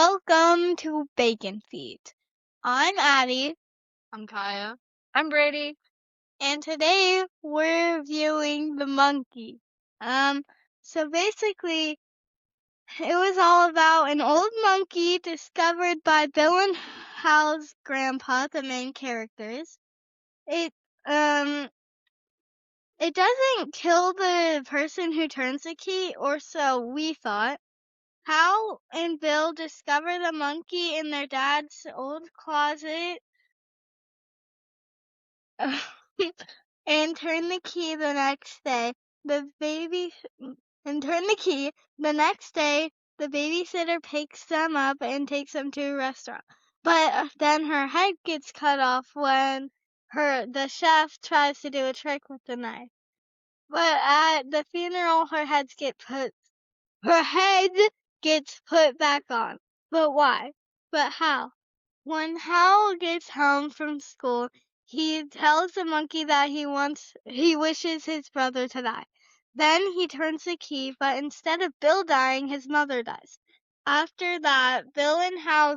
Welcome to Bacon Feet. I'm Addie, I'm Kaya. I'm Britty. and today we're reviewing The Monkey. So basically, it was all about an old monkey discovered by Bill and Hal's grandpa, the main characters. It doesn't kill the person who turns the key, or so we thought. Hal and Bill discover the monkey in their dad's old closet and turn the key the next day. The babysitter picks them up and takes them to a restaurant. But then her head gets cut off when the chef tries to do a trick with the knife. But at the funeral, her head gets put back on. But why? But how? When Hal gets home from school, he tells the monkey that he wishes his brother to die. Then he turns the key, but instead of Bill dying, his mother dies. After that, Bill and Hal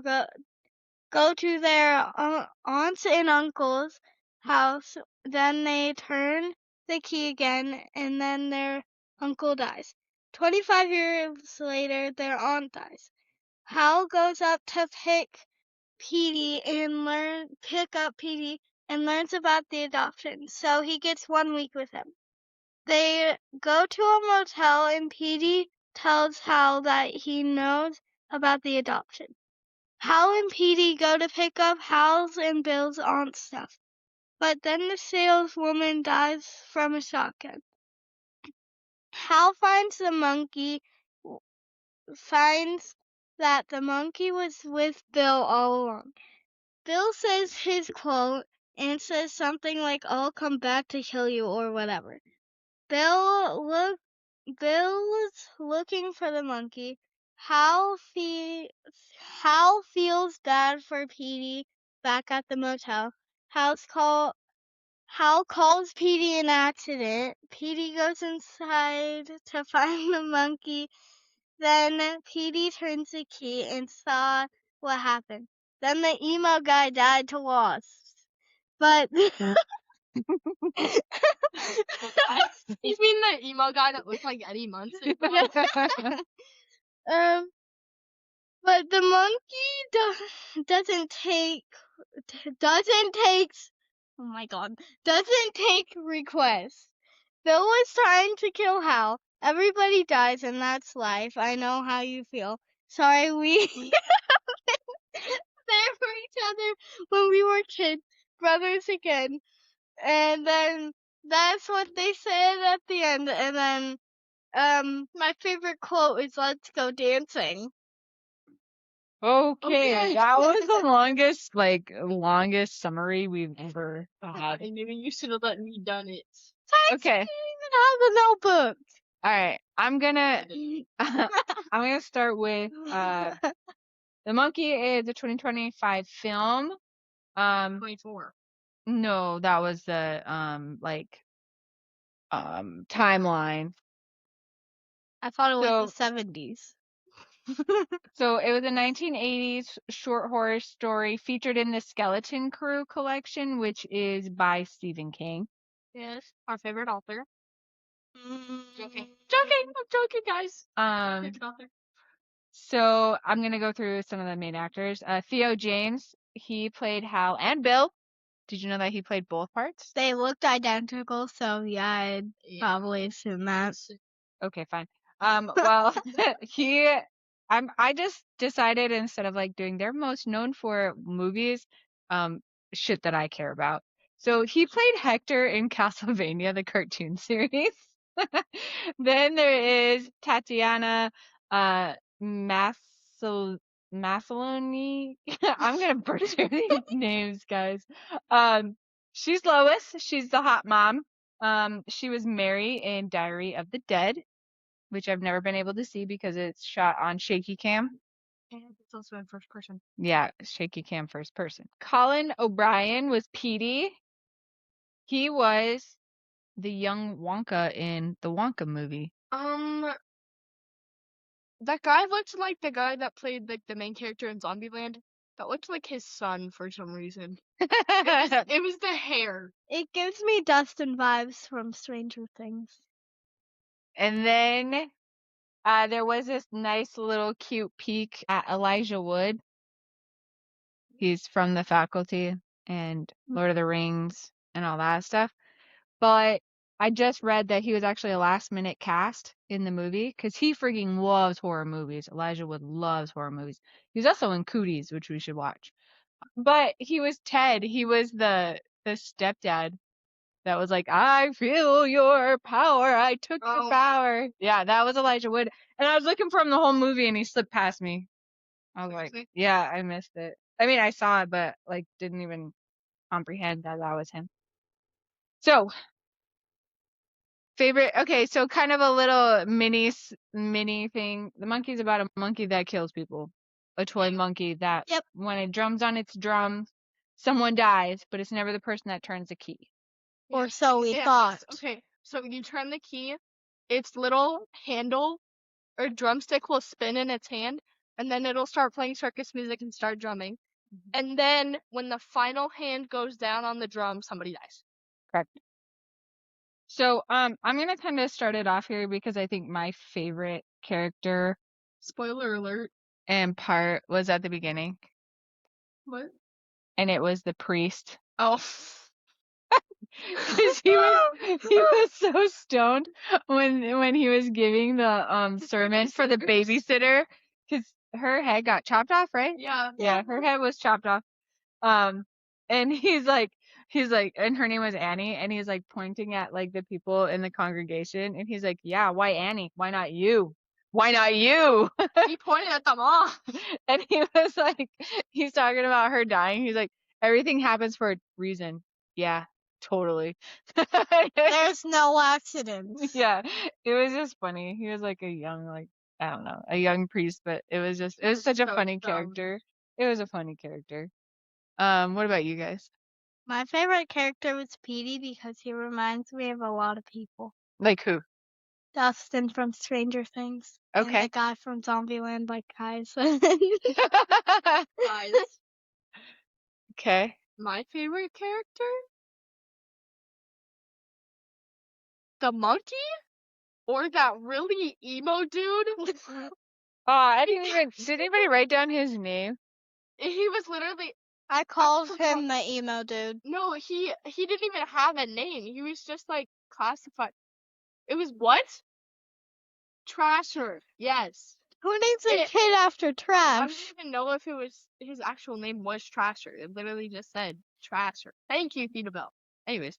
go to their aunts and uncle's house. Then they turn the key again, and then their uncle dies. 25 years later, their aunt dies. Hal goes up to pick up Petey and learns about the adoption. So he gets 1 week with him. They go to a motel and Petey tells Hal that he knows about the adoption. Hal and Petey go to pick up Hal's and Bill's aunt's stuff. But then the saleswoman dies from a shotgun. Hal finds that the monkey was with Bill all along. Bill says his quote and says something like, "I'll come back to kill you," or whatever. Bill's looking for the monkey. Hal feels bad for Petey back at the motel. Hal calls Petey an accident. Petey goes inside to find the monkey. Then Petey turns the key and saw what happened. Then the emo guy died to Lost. But You mean the emo guy that looked like Eddie Munson? but the monkey doesn't take requests. Bill was trying to kill Hal. Everybody dies, and that's life. I know how you feel. Sorry, we there for each other when we were kids, brothers again. And then that's what they said at the end. And then my favorite quote is "Let's go dancing." Okay, that was the longest summary we've ever had. And maybe you should have let me done it. Okay. Even have the notebook. All right, I'm gonna start with The Monkey is a 2025 film. 24. No, that was the timeline. I thought it was the 70s. So it was a 1980s short horror story featured in the Skeleton Crew collection, which is by Stephen King. Yes, our favorite author. Joking, I'm joking, guys. Favorite author. So I'm gonna go through some of the main actors. Theo James, he played Hal and Bill. Did you know that he played both parts? They looked identical, so yeah, I'd probably assume that. Okay, fine. Well, I just decided instead of doing their most known for movies, shit that I care about. So he played Hector in Castlevania, the cartoon series. Then there is Tatiana Maslany. I'm gonna butcher these names, guys. She's Lois. She's the hot mom. She was Mary in Diary of the Dead, which I've never been able to see because it's shot on shaky cam. And it's also in first person. Yeah, shaky cam first person. Colin O'Brien was Petey. He was the young Wonka in the Wonka movie. That guy looked like the guy that played like the main character in Zombieland. That looked like his son for some reason. It was the hair. It gives me Dustin vibes from Stranger Things. And then there was this nice little cute peek at Elijah Wood. He's from the faculty and Lord of the Rings and all that stuff. But I just read that he was actually a last minute cast in the movie because he freaking loves horror movies. Elijah Wood loves horror movies. He's also in Cooties, which we should watch. But he was Ted. He was the stepdad that was like, I feel your power. I took your power. Yeah, that was Elijah Wood. And I was looking for him the whole movie and he slipped past me. I was like, yeah, I missed it. I mean, I saw it, but like didn't even comprehend that was him. So, favorite. Okay, so kind of a little mini thing. The monkey's about a monkey that kills people. A toy monkey that when it drums on its drums, someone dies, but it's never the person that turns the key. Or so we thought. Okay, so you turn the key, its little handle or drumstick will spin in its hand, and then it'll start playing circus music and start drumming. And then when the final hand goes down on the drum, somebody dies. Correct. So I'm gonna kind of start it off here because I think my favorite character, spoiler alert, and part was at the beginning. What? And it was the priest. Oh. Because he was so stoned when he was giving the sermon for the babysitter, because her head got chopped off, right? Yeah, her head was chopped off. And he's like, and her name was Annie, and he's like pointing at like the people in the congregation, and he's like, yeah, why Annie? Why not you? Why not you? He pointed at them all. And he was like, he's talking about her dying. He's like, everything happens for a reason. Yeah, totally. There's no accidents. Yeah, it was just funny. He was like a young, like, I don't know, a young priest, but it was such a funny character. It was a funny character. What about you guys? My favorite character was Petey because he reminds me of a lot of people. Like who? Dustin from Stranger Things. Okay. And the guy from Zombieland, like Kai said. Guys, Okay. my favorite character? The monkey? Or that really emo dude? I didn't even. Did anybody write down his name? He was literally. I called him the emo dude. No, he didn't even have a name. He was just like classified. It was what? Trasher. Yes. Who names a kid after I trash? don't even know if it was his actual name was Trasher. It literally just said Trasher. Thank you, Theta Bell. Anyways,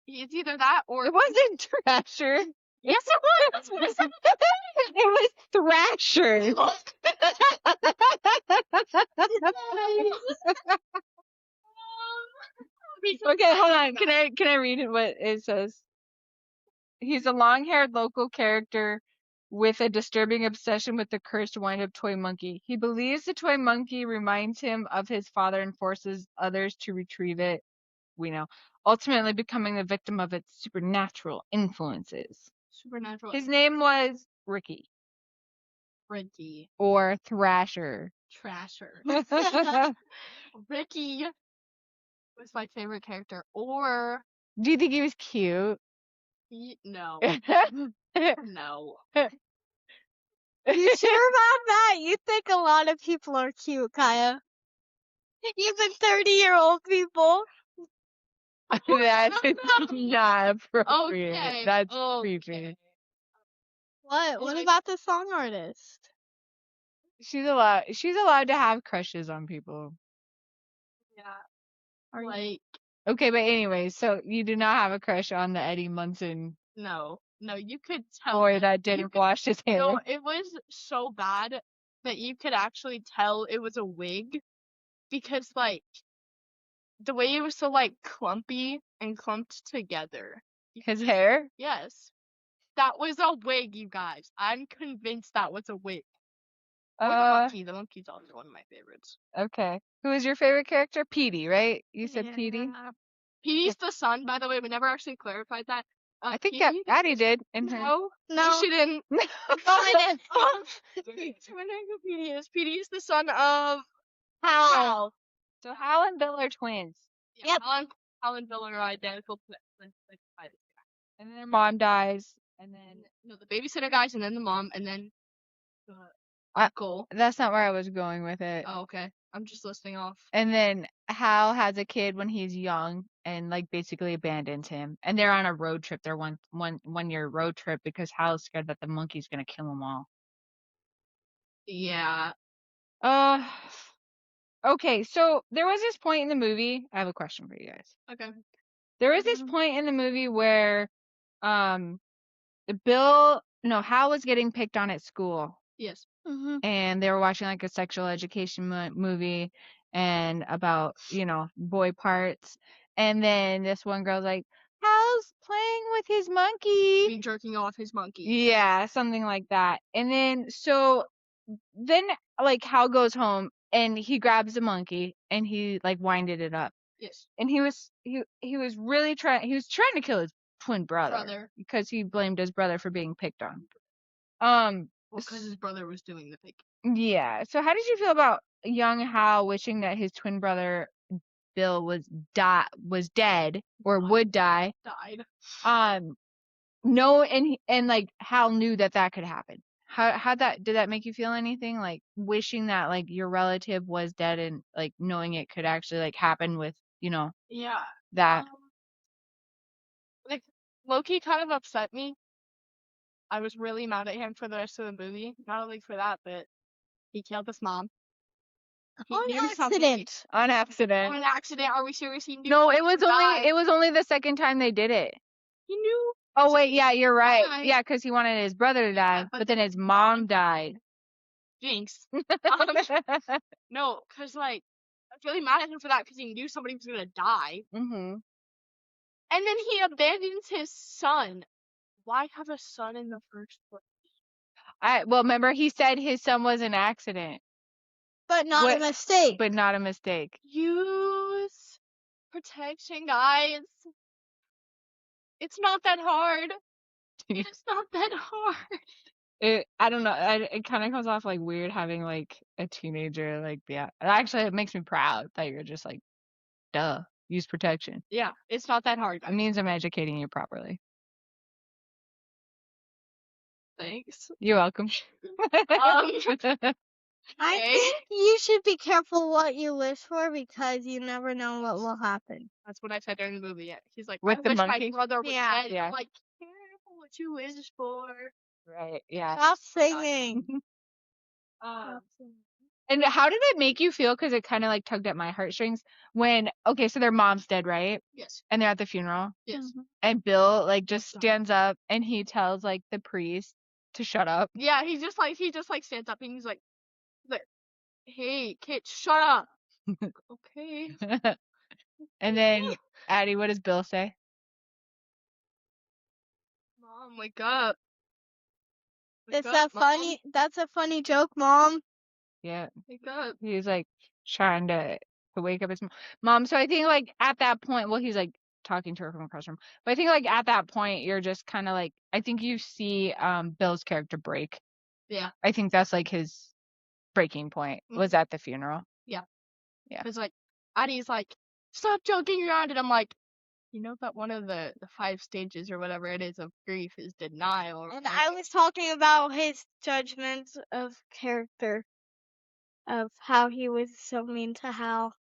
it's either that or It wasn't Thrasher. yes, it was. It was Thrasher. Okay, hold on. Can I read what it says? He's a long-haired local character with a disturbing obsession with the cursed wind-up toy monkey. He believes the toy monkey reminds him of his father and forces others to retrieve it. We know, ultimately becoming the victim of its supernatural influences. Supernatural. His name was Ricky. Ricky. Or Thrasher. Trasher. Ricky was my favorite character. Or Do you think he was cute? no. No. You sure about that? You think a lot of people are cute, Kaya. Even 30-year-old people. That's not appropriate. Okay. That's Okay. creepy. What? What about the song artist? She's allowed to have crushes on people. Yeah. Like, okay, but anyway, so you do not have a crush on the Eddie Munson no, you could tell. boy that didn't wash his hair. No, it was so bad that you could actually tell it was a wig because, like, the way it was so, like, clumpy and clumped together. His hair? Yes. That was a wig, you guys. I'm convinced that was a wig. Or the monkey. The monkey's also one of my favorites. Okay. Who is your favorite character? Petey, right? You said Petey? Petey's the son, by the way. We never actually clarified that. I think Petey? Addie did in her. No, No. she didn't. No, I Petey is. Petey is the son of How? Hal. So Hal and Bill are twins. Yeah, Yep. Hal and Bill are identical twins. And then their mom dies. And then No, the babysitter dies, and then the mom, and then the I- uncle. that's not where I was going with it. Oh, okay. I'm just listing off. And then Hal has a kid when he's young and like basically abandons him. And they're on a road trip. They're one year road trip because Hal's scared that the monkey's gonna kill them all. Yeah. Okay, so there was this point in the movie. I have a question for you guys. Okay. There was this point in the movie where Hal was getting picked on at school. Yes. Mm-hmm. And they were watching like a sexual education movie and about, boy parts. And then this one girl's like, Hal's playing with his monkey. Be jerking off his monkey. Yeah, something like that. And then like Hal goes home and he grabs the monkey and he like winded it up. Yes. And he was really trying to kill his twin brother because he blamed his brother for being picked on. Because his brother was doing the pick. Yeah. So how did you feel about young Hal wishing that his twin brother Bill was dead or would die? Died. No, and like Hal knew that could happen. Did that make you feel anything, like wishing that like your relative was dead and like knowing it could actually like happen with Yeah. that? Like Loki kind of upset me. I was really mad at him for the rest of the movie. Not only for that, but he killed his mom. He On knew something. accident. On accident. On accident? Are we serious? He knew. No, it something was would die. only the second time they did it. He knew. Oh wait, yeah, you're right. die. Yeah, because he wanted his brother to die, but then his mom died. Jinx. No, because like I was really mad at him for that because he knew somebody was gonna die. Mhm. And then he abandons his son. Why have a son in the first place? Well, remember he said his son was an accident, But not a mistake. but not a mistake. Use protection, guys. It's not that hard. It's not that hard. I don't know. It kind of comes off like weird having like a teenager like Actually, it makes me proud that you're just like, duh, use protection. Yeah, it's not that hard. It means I'm educating you properly. Thanks. You're welcome. I think you should be careful what you wish for because you never know what will happen. That's what I said during the movie. He's like, With I the wish monkey? my brother was Yeah. dead. Yeah. I'm like, careful what you wish for. Right. Yeah. Stop singing. And how did it make you feel? Because it kind of like tugged at my heartstrings when, so their mom's dead, right? Yes. And they're at the funeral. Yes. And Bill like just stands up and he tells like the priest to shut up. Yeah, he just like stands up and he's like, hey, kid, shut up. Okay. And then Addie, what does Bill say? Mom, wake up. That's a funny joke, Mom. Yeah. Wake up. He's like trying to wake up his mom. So I think like at that point, well, he's like talking to her from across the room. But I think like at that point, you're just kind of like, I think you see Bill's character break. Yeah. I think that's like his breaking point was at the funeral. Yeah. Yeah. Because like Addie's like, stop joking around, and I'm like, you know that one of the 5 stages or whatever it is of grief is denial. And I was talking about his judgment of character, of how he was so mean to Hal.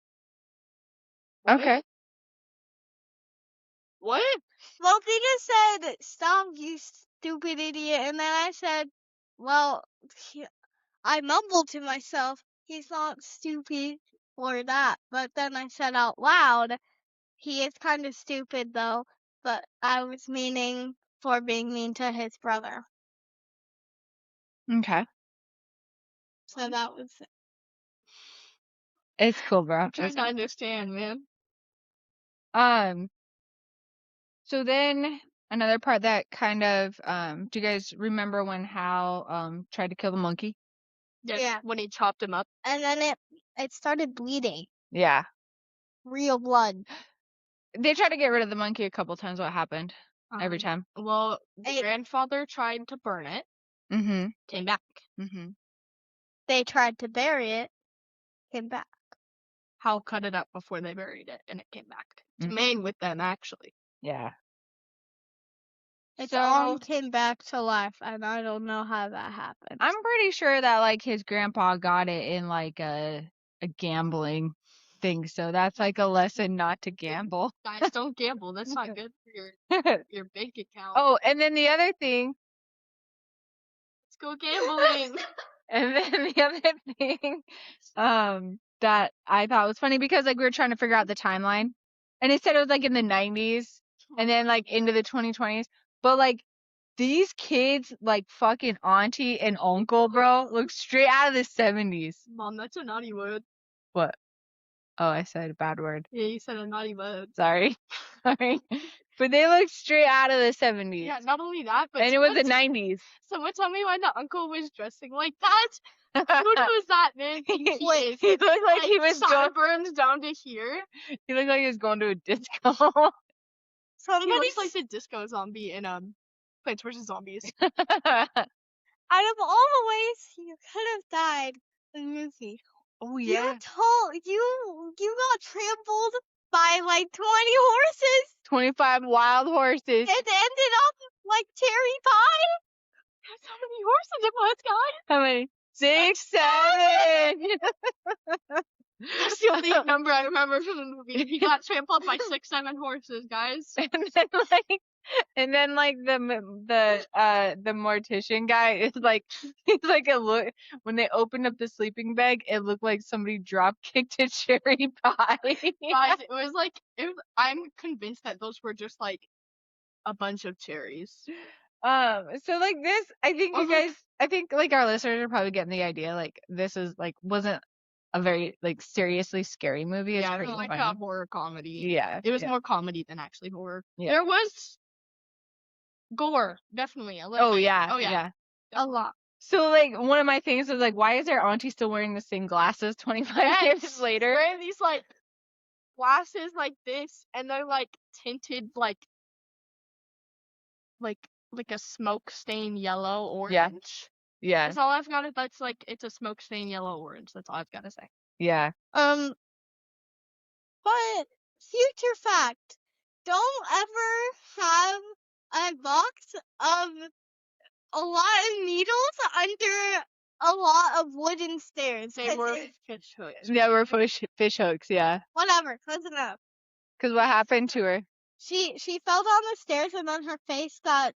Okay. What? Well, they just said, stop, you stupid idiot. And then I said, well, I mumbled to myself, he's not stupid or that. But then I said out loud, he is kind of stupid though. But I was meaning for being mean to his brother. Okay. So that was it. It's cool, bro. I'm trying to understand, man. So then another part that kind of do you guys remember when Hal tried to kill the monkey? Yeah. When he chopped him up. And then it started bleeding. Yeah. Real blood. They tried to get rid of the monkey a couple times. What happened? every time. Well, the Hey. grandfather tried to burn it, Mm-hmm. came back. Mm-hmm. They tried to bury it, came back. Hal cut it up before they buried it, and it came back to Mhm. Maine with them, actually. Yeah. Its So, arm came back to life, and I don't know how that happened. I'm pretty sure that like his grandpa got it in like a gambling thing, so that's like a lesson not to gamble. guys, don't gamble. That's not good for your bank account. Oh, and then the other thing, Let's go gambling. and then the other thing, that I thought was funny because like we were trying to figure out the timeline, and it said it was like in the 90s, and then like into the 2020s, but like these kids, like fucking auntie and uncle, bro, look straight out of the 70s. Mom, that's a naughty word. What? Oh, I said a bad word. Yeah, you said a naughty word. Sorry. Sorry. But they look straight out of the 70s. Yeah, not only that, but And it was the 90s. someone tell me why the uncle was dressing like that. Who knows that, man? He looked like he was going. sideburns down to here. He looked like he was going to a disco. He Somebody, looks like the disco zombie in Plants vs Zombies. out of all the ways you could have died in the movie, Oh you got trampled by like 20 horses 25 wild horses. and ended up like cherry pie. That's how many horses it was, guys. How many? 6, 7. That's the only number I remember from the movie. He got trampled by 6, 7 horses, guys. And then like the mortician guy is like, he's like when they opened up the sleeping bag, it looked like somebody drop kicked a cherry pie. Guys, I'm convinced that those were just like a bunch of cherries. So like this, I think you guys, I think like our listeners are probably getting the idea. Like this is like wasn't a very like seriously scary movie. It's Yeah, it pretty was like funny. a horror comedy. Yeah, It was yeah. more comedy than actually horror. Yeah. There was gore, definitely. A little Oh bit. yeah, Oh yeah. A lot. So like one of my things was like, why is their auntie still wearing the same glasses 25 years later? Wearing these like glasses like this, and they're like tinted like a smoke stain yellow orange. Yeah, That's all I've got. That's like it's a smoke stain yellow orange. That's all I've got to say. yeah. But future fact, don't ever have a box of a lot of needles under a lot of wooden stairs. They were fish hooks. Yeah, we're fish hooks. Yeah, Whatever, close enough. because what happened to her? She fell down the stairs and then her face got.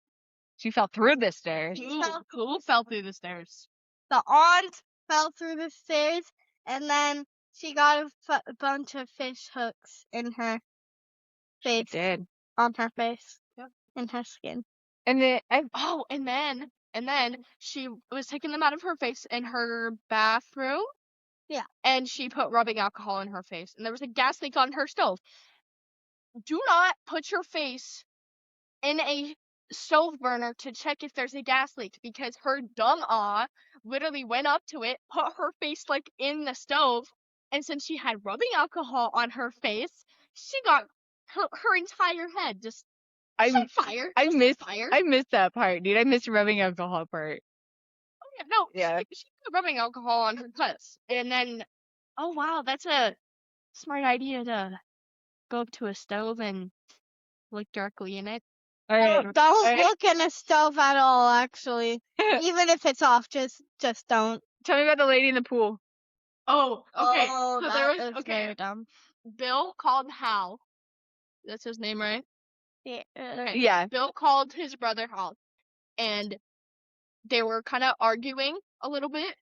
She fell through the stairs. Who fell through the stairs? The aunt fell through the stairs and then she got a bunch of fish hooks in her face. Did. On her face. Yep. In her skin. And then and then she was taking them out of her face in her bathroom. Yeah. And she put rubbing alcohol in her face, and there was a gas leak on her stove. Do not put your face in a stove burner to check if there's a gas leak, because her dumb literally went up to it, put her face like in the stove, and since she had rubbing alcohol on her face, she got her entire head just on fire. I missed fire. I missed that part, dude. I missed rubbing alcohol part. Oh yeah, no. Yeah. She put rubbing alcohol on her cuts, and then, oh wow, that's a smart idea to go up to a stove and look directly in it. All right. Don't look in a stove at all, actually. Even if it's off, just don't. Tell me about the lady in the pool. Oh, okay. Oh, so that there was is very dumb. Bill called Hal. That's his name, right? Yeah. Okay. Yeah. Bill called his brother Hal, and they were kind of arguing a little bit.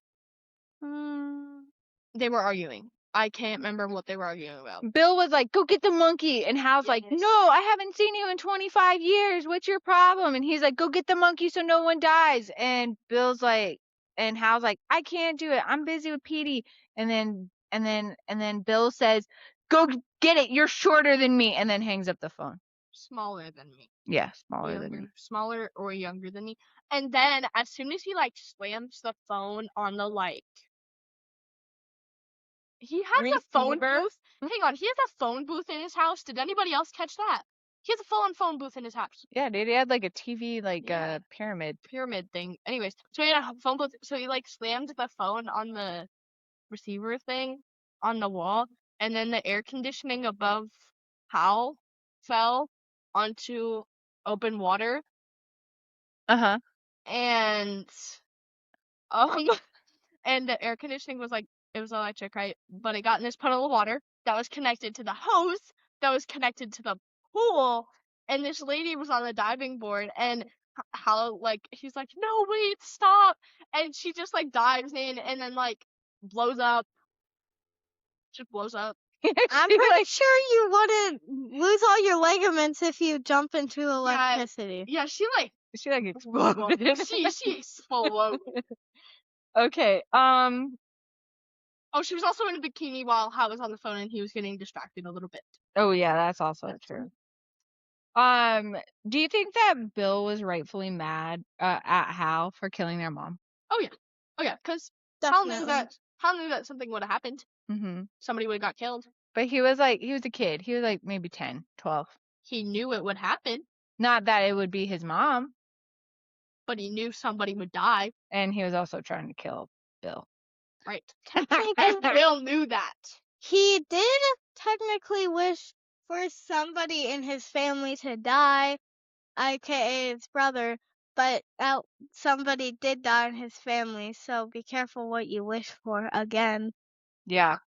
They were arguing. I can't remember what they were arguing about. Bill was like, go get the monkey. And Hal's like, no, I haven't seen you in 25 years. What's your problem? And he's like, go get the monkey so no one dies. And Bill's like, and Hal's like, I can't do it. I'm busy with Petey. And then Bill says, go get it. You're shorter than me. And then hangs up the phone. Smaller than me. Yeah, smaller than me. Smaller or younger than me. And then as soon as he like slams the phone on the like, he has a phone booth. Hang on, he has a phone booth in his house. Did anybody else catch that? He has a full-on phone booth in his house. Yeah, dude, he had like a TV, like Yeah. pyramid. Pyramid thing. Anyways, so he had a phone booth. So he like slammed the phone on the receiver thing on the wall, and then the air conditioning above Hal fell onto open water, Uh-huh. and and the air conditioning was like, it was electric, right? But it got in this puddle of water that was connected to the hose that was connected to the pool, and this lady was on the diving board, and Hal like, he's like, no, wait, stop, and she just like dives in and then like blows up. Just blows up. I'm She, pretty like, sure you wouldn't lose all your ligaments if you jump into electricity. Yeah, she like she like exploded. she exploded. Okay. Oh, she was also in a bikini while Hal was on the phone and he was getting distracted a little bit. Oh yeah, that's also true. Do you think that Bill was rightfully mad at Hal for killing their mom? Oh yeah, because Hal knew Definitely. that something would have happened. Mm-hmm. Somebody would have got killed. But he was a kid. He was like maybe 10, 12. He knew it would happen, Not that it would be his mom. but he knew somebody would die. And he was also trying to kill Bill. Right. Technically, And Bill knew that. he did technically wish for somebody in his family to die, aka his brother, but somebody did die in his family, so be careful what you wish for again. Yeah.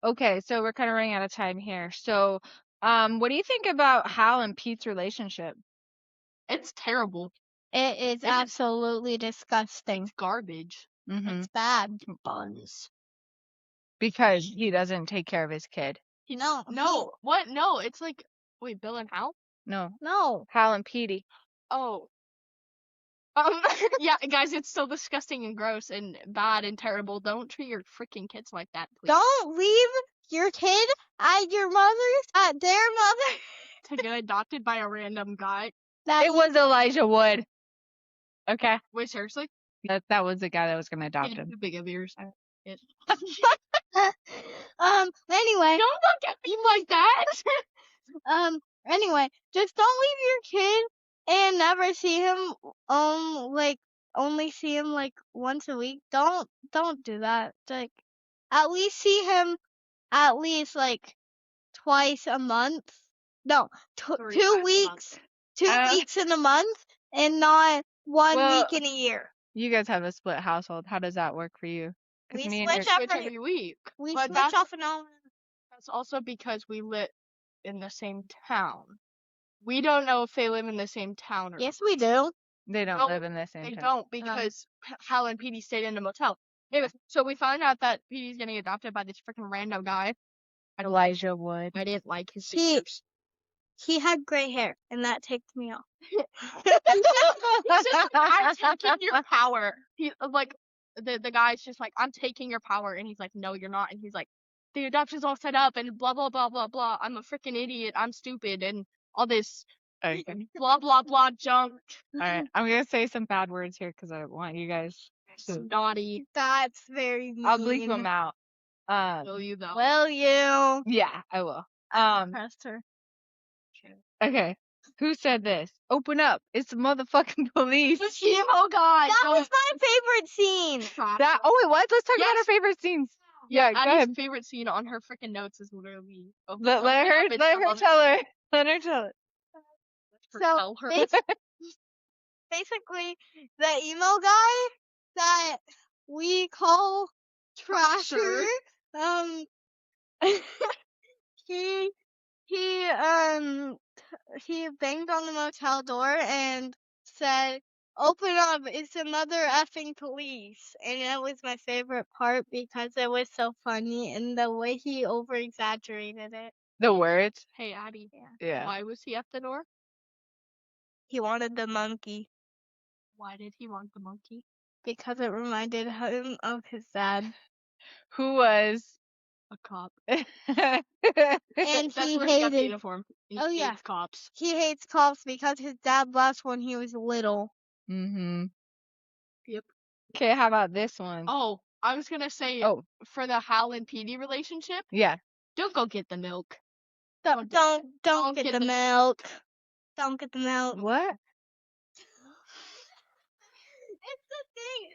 Okay, so we're kind of running out of time here. So, what do you think about Hal and Pete's relationship? It's terrible. It is absolutely disgusting. It's garbage. Mm-hmm. It's bad. Buns. Because he doesn't take care of his kid. No. What? No. It's like, wait, Bill and Hal? No. Hal and Petey. Oh. Yeah, guys, it's so disgusting and gross and bad and terrible. Don't treat your freaking kids like that, please. Don't leave your kid at their mother. To get adopted by a random guy. It was Elijah Wood. Okay. Wait, seriously? That was the guy that was gonna adopt him. Too big of ears. Anyway. Don't look at me like that. Anyway, just don't leave your kid and never see him. Only see him like once a week. Don't do that. Like, at least see him at least like twice a month. No, 2 weeks. 2 weeks in a month, and not 1 week in a year. You guys have a split household. How does that work for you? We me switch every week. We But switch that's- off and on. That's also because we live in the same town. We don't know if they live in the same town or Yes, we do. They don't No, live in the same They town. don't because Hal and Petey stayed in a motel. Anyways, so we found out that Petey's getting adopted by this freaking random guy. Elijah Wood. I didn't like his He- features. He had gray hair, and that ticked me off. He's just like, I'm taking your power. He like the guy's just like, I'm taking your power, and he's like, no, you're not. And he's like, the adoption's all set up, and blah blah blah blah blah. I'm a freaking idiot. I'm stupid, and all this Okay. blah blah blah junk. All right. I'm gonna say some bad words here because I want you guys to. Naughty. That's very mean. I'll bleep them out. Will you though? Will you? Yeah, I will. Pressed her. Okay. Who said this? Open up. It's the motherfucking police. The emo guy. That was my favorite scene. That. Oh wait, what? Let's talk about Yes. our favorite scenes. Yeah, go Addie's ahead. favorite scene on her freaking notes is literally. Let her tell her. Let her tell it. Tell her. Basically, the emo guy that we call Trasher, he banged on the motel door and said, "Open up, it's another effing police." And that was my favorite part because it was so funny and the way he over exaggerated it. The words. Hey, Addie. Yeah. Why was he at the door? He wanted the monkey Why did he want the monkey? because it reminded him of his dad. Who was? A cop. And That's he where he got the hated. uniform. He Oh, yeah. hates cops. He hates cops because his dad left when he was little. Mm-hmm. Yep. Okay, how about this one? Oh, I was gonna say Oh, for the Hal and Petey relationship, yeah. don't go get the milk. Don't get the milk. Don't get the milk. What? It's the thing.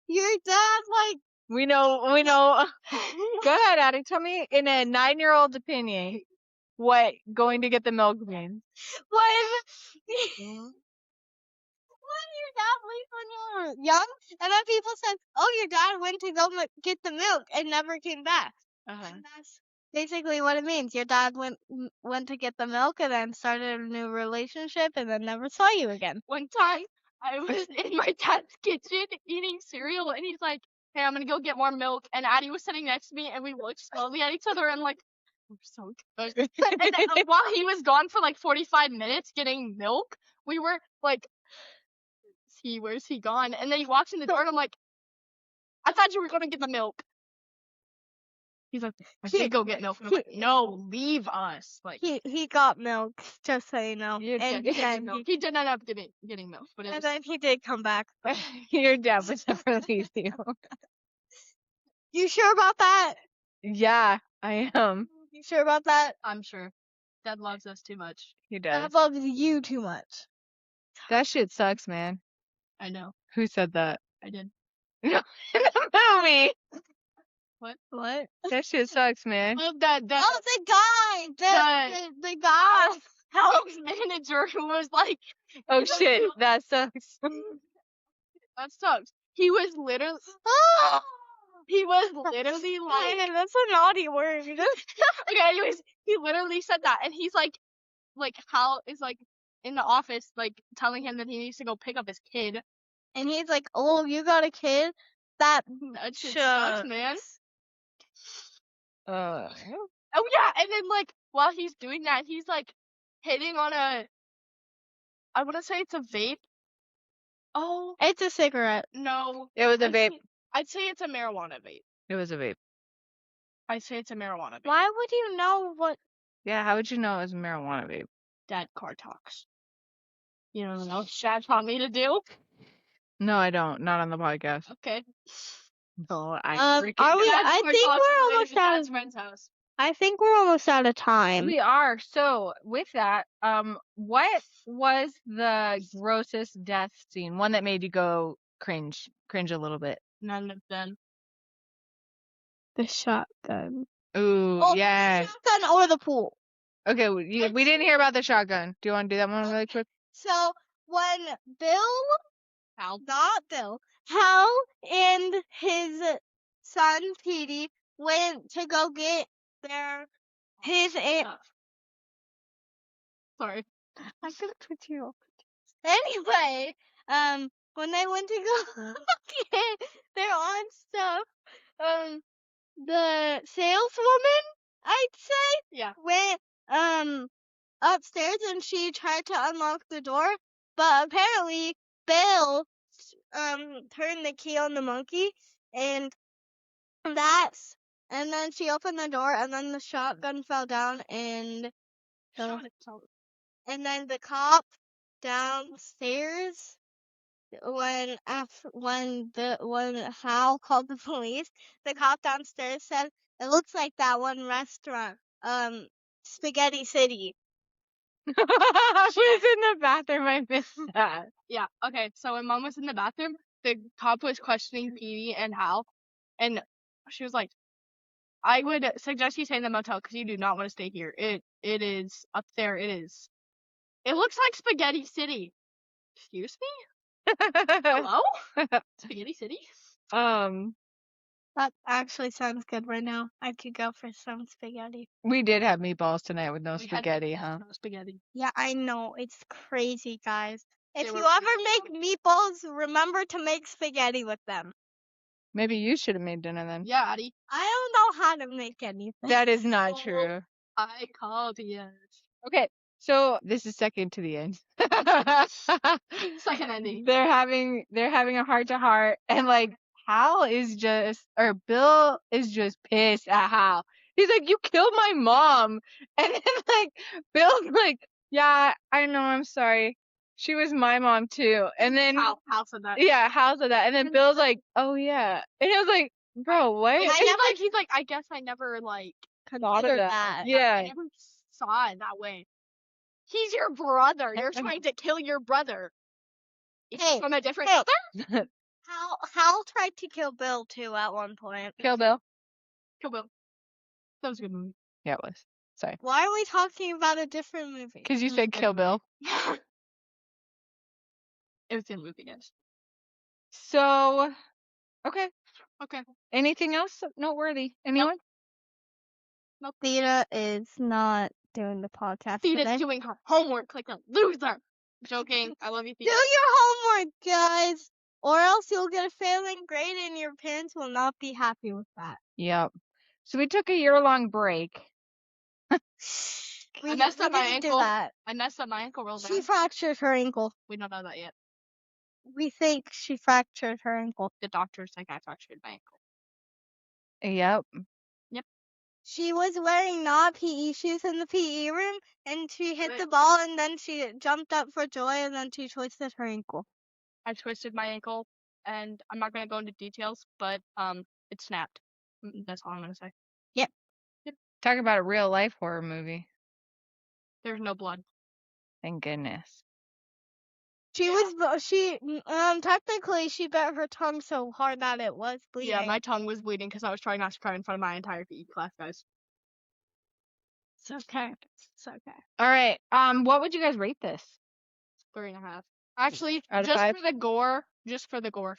Your dad's like. We know. Go ahead, Addie. Tell me in a 9-year-old's opinion what going to get the milk means. When your dad leaves when you were young, and then people said, "Oh, your dad went to go get the milk and never came back." And that's basically what it means. Your dad went to get the milk and then started a new relationship and then never saw you again. One time, I was in my dad's kitchen eating cereal, and he's like, "Hey, I'm gonna go get more milk." And Addie was sitting next to me, and we looked slowly at each other and like, we're so good. And then, while he was gone for like 45 minutes getting milk, we were like, where's he gone? And then he walks in the door, and I'm like, "I thought you were gonna get the milk." He's like, "I did go get milk." And I'm like, "No, leave us." Like he got milk, just so you know. he did end up getting milk, but and then he did come back. Your dad would never leave you. You sure about that? Yeah, I am. You sure about that? I'm sure. Dad loves us too much. He does. Dad loves you too much. That shit sucks, man. I know. Who said that? I did. No, in the movie. What? That shit sucks, man. Oh, the guy. The guy. House manager who was like, Oh shit, that sucks. that sucks. He was literally like, that's a naughty word. okay, anyways, he literally said that, and he's like Hal is like in the office, like telling him that he needs to go pick up his kid, and he's like, "Oh, you got a kid? That shit sucks, man." Oh yeah, and then like while he's doing that, he's like hitting on I want to say it's a vape. Oh, it's a cigarette. No, it was a vape. I'd say it's a marijuana vape. It was a vape. I'd say it's a marijuana vape. Why would you know what? Yeah, how would you know it was a marijuana vape? Dad car talks. You don't know what Dad taught me to do? No, I don't. Not on the podcast. Okay. No, I think we're almost out of time. We are. So with that, what was the grossest death scene? One that made you go cringe a little bit. None of them. The shotgun. Ooh, yeah. The shotgun or the pool. Okay, we didn't hear about the shotgun. Do you want to do that one really quick? So when Hal and his son Petey went to go get his aunt. Sorry. I could put you off. Anyway, when they went to go get their own stuff, the saleswoman, I'd say, went upstairs and she tried to unlock the door, but apparently Bill turned the key on the monkey, and then she opened the door, and then the shotgun fell down, and then the cop downstairs, when Hal called the police, the cop downstairs said, "It looks like that one restaurant, Spaghetti City." She was in the bathroom. I missed that. Yeah. Okay. So when Mom was in the bathroom, the cop was questioning Petey and Hal, and she was like, "I would suggest you stay in the motel because you do not want to stay here. It is up there. It looks like Spaghetti City." Excuse me? Hello? Spaghetti City? That actually sounds good right now. I could go for some spaghetti. We did have meatballs tonight with no spaghetti, huh? No spaghetti. Yeah, I know. It's crazy, guys. If you ever make meatballs, remember to make spaghetti with them. Maybe you should have made dinner then. Yeah, Addie. I don't know how to make anything. That is not true. I called yes. Okay, so this is second to the end. Second ending. They're having a heart-to-heart, and like Bill is just pissed at Hal. He's like, "You killed my mom," and then like Bill's like, "Yeah, I know, I'm sorry. She was my mom too." And then Hal said that. Yeah, Hal said that, and then Bill's like, "Oh yeah," and I was like, "Bro, what?" He's like, "I guess I never like considered that. that. Yeah. I never saw it that way. He's your brother. You're I'm- trying to kill your brother. Is he Hey, from a different hey. mother? Hal tried to kill Bill too at one point. Kill Bill. Kill Bill. That was a good movie. Yeah, it was. Sorry. Why are we talking about a different movie? Because you said Kill Bill. It was a good movie, guys. So, okay. Okay. Anything else noteworthy? Anyone? Theta is not doing the podcast Thea's today. doing her homework like a loser. Joking. I love you, Do Thea. your homework, guys, or else you'll get a failing grade and your parents will not be happy with that. Yep. So we took a year-long break. I messed up my didn't do ankle. that. I messed up my ankle real She bad. fractured her ankle. We don't know that yet. We think she fractured her ankle. The doctors think I fractured my ankle. Yep. She was wearing non-PE shoes in the PE room, and she hit Right. the ball, and then she jumped up for joy, and then she twisted her ankle. I twisted my ankle, and I'm not gonna go into details, but it snapped. That's all I'm gonna say. Talk about a real-life horror movie. There's no blood. Thank goodness. Technically she bit her tongue so hard that it was bleeding. Yeah, my tongue was bleeding because I was trying not to cry in front of my entire PE class, guys. It's okay. It's okay. All right. What would you guys rate this? 3.5. Actually, Out of just 5? for the gore,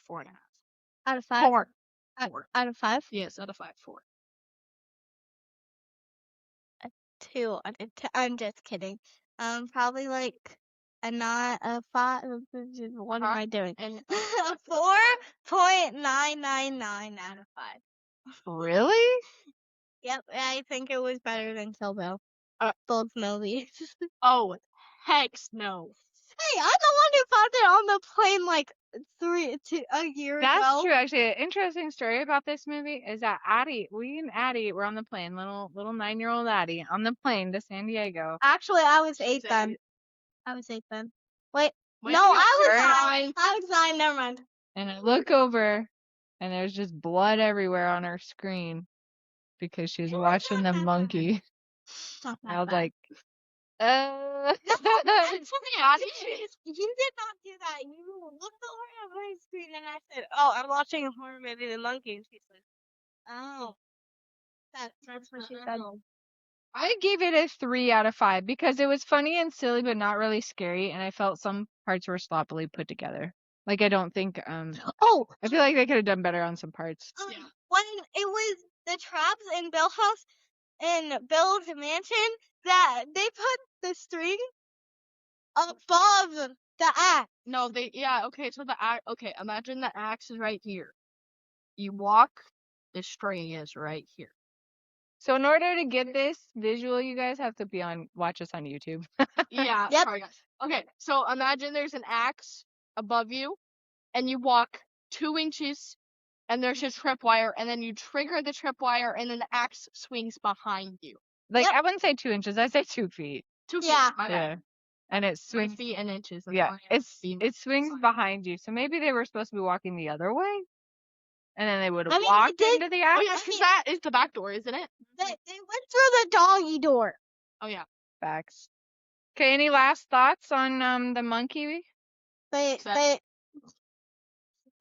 4.5. Out of 5? 4. Out of 5? Yes, out of 5, 4. 2. I'm just kidding. Probably like a 5. What am I doing? And 4.999 out of 5. Really? Yep, I think it was better than Kill Bill. Both movies. oh, heck no. Hey, I'm the one who found it on the plane like a year ago. That's true. Actually, an interesting story about this movie is that we and Addie were on the plane, little 9-year-old Addie, on the plane to San Diego. Actually, I was She's 8 then. eight. I was 8 then. Wait, Wait, no, you I was were 9. nine. I was 9. Never mind. And I look over, and there's just blood everywhere on her screen because she was watching the monkey. Not that I was bad. like, Actually, Addie, You did not do that. You looked over at my screen and I said, "Oh, I'm watching a horror movie, The Monkey." And she said, "Oh, that's what she said." I gave it a 3 out of 5 because it was funny and silly, but not really scary, and I felt some parts were sloppily put together. Like, I don't think, Oh, I feel like they could have done better on some parts. Yeah. when it was the traps in Bill's house in Bill's mansion, that they put the string above the axe. No, okay, so imagine the axe is right here. You walk, the string is right here. So in order to get this visual, you guys have to watch us on YouTube. Yeah, Yep. sorry guys. Okay, so imagine there's an axe above you, and you walk 2 inches, and there's a tripwire, and then you trigger the tripwire, and then the axe swings behind you. Like, Yep. I wouldn't say 2 inches, I'd say 2 feet. 2 feet, Yeah. my Yeah. bad. And it 3 swings. feet and inches. that's Yeah, all I have. it swings behind you. So maybe they were supposed to be walking the other way, and then they would I have mean, walked they did- into the Oh axe. yeah, because that is the back door, isn't it? They went through the doggy door. Oh yeah. Facts. Okay, any last thoughts on the monkey? They Except-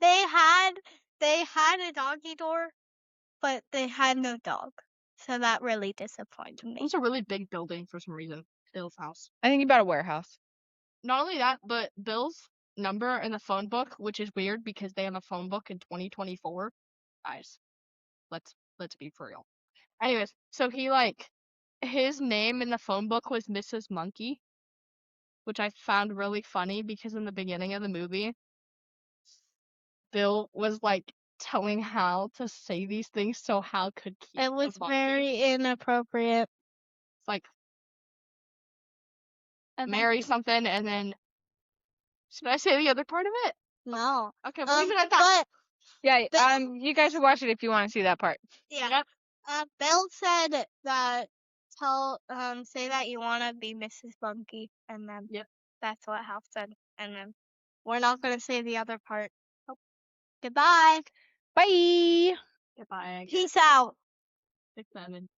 they had a doggy door, but they had no dog. So that really disappointed It me. was a really big building for some reason. Bill's house. I think you bought a warehouse. Not only that, but Bill's number in the phone book, which is weird because they have a phone book in 2024. Guys, let's be for real. Anyways, so his name in the phone book was Mrs. Monkey, which I found really funny because in the beginning of the movie, Bill was telling Hal to say these things so Hal could keep It the was monkey. very inappropriate. It's like And marry something, and then should I say the other part of it? No. Okay, we'll leave it at that. Yeah, Bill- you guys should watch it if you want to see that part. Yeah. Yep. Bill said that say that you want to be Mrs. Monkey, and then Yep. that's what Hal said, and then we're not gonna say the other part. Goodbye. Bye. Goodbye. Peace out. 6, 7.